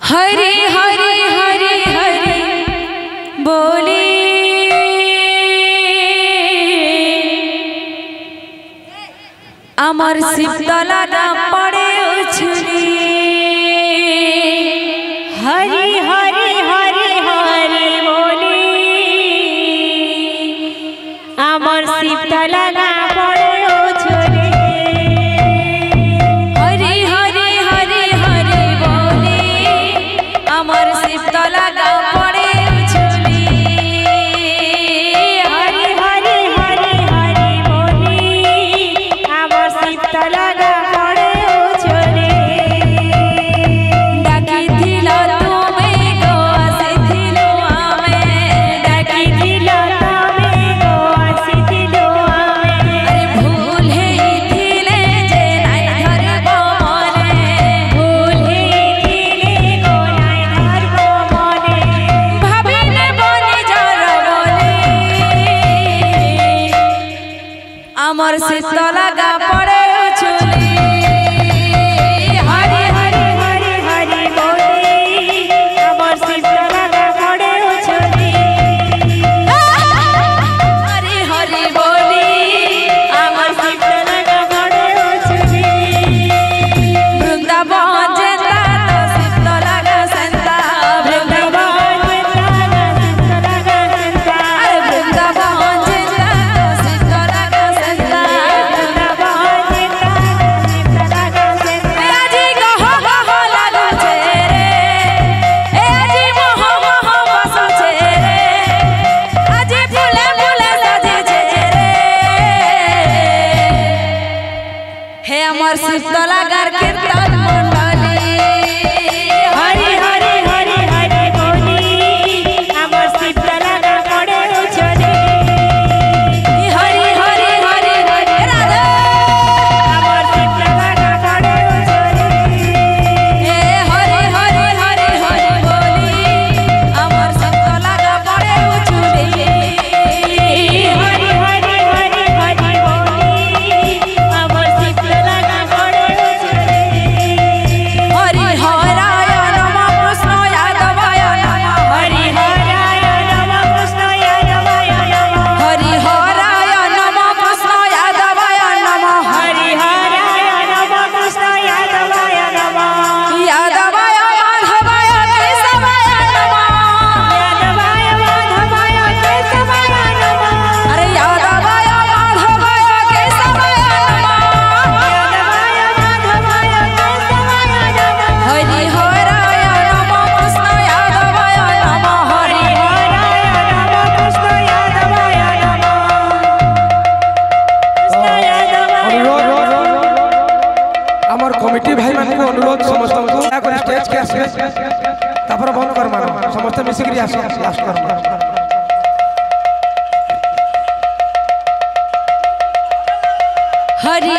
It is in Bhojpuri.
हरे हरे हरे हरे बोले अमर शिवतला नाम पड़े उछली हरे हरे हरे हरे बोले अमर शिवतला नाम पड़े उछली हरे हरे हरे हरे बोले अमर शिवतला नाम पड़े उछली हरे हरे हरे हरे बोले अमर शिवतला नाम पड़े उछली डाकी थिलो तुमे गो आसिथिलो आमे डाकी थिलो तुमे गो आसिथिलो आमे अरे भूल हे थिले जे नाई धरबो मने भूल हे थिले गो नाई धरबो मने भाबिले बनि जर बोले अमर शिवतला गा पड़े उछली हरे हरे हरे हरे बोले अमर शिवतला गा पड़े उछली हरे हरे बोले अमर शिवतला गा पड़े उछली वृंदावन जेता तो शिवतला गा संता वृंदावन जेता शिवतला गा संता अरे वृंदावन जेता तो शिवतला गा संता वृंदावन जेता शिवतला गा संता ए आजी कहो कहो लागू छे रे ए आजी मोह मोह बसो छे रे आजी फूले फूले सजे छे रे हे अमर शिवतला गार कीर्तन मंडली हरे हरे हरे हरे बोली अमर शिवतला गा पड़े उछली हरे हरे हरे हरे राधा अमर शिवतला गा पड़े उछली हे हरे हरे हरे हरे बोली अमर शिवतला गा पड़े उछली हरे हरे हरे हरे बोली अमर शिवतला गा पड़े उछली हरि हराय नमः कृष्ण यादवाय नमः हरि हराय नमः कृष्ण यादवाय नमः हरि हराय नमः कृष्ण यादवाय नमः हरि हराय नमः कृष्ण यादवाय नमः यादवाय माधवाय केशवाय नमः यादवाय माधवाय केशवाय नमः अरे यादवाय माधवाय केशवाय नमः यादवाय माधवाय केशवाय नमः हरि हराय नमः कृष्ण यादवाय नमः हरि हराय नमः कृष्ण यादवाय नमः आमर कमिटी भाई मान को अनुरोध समस्त को स्टेज के आसे तापर बंद कर मानो समस्त मिसिकरी आसे लास्ट कर हरि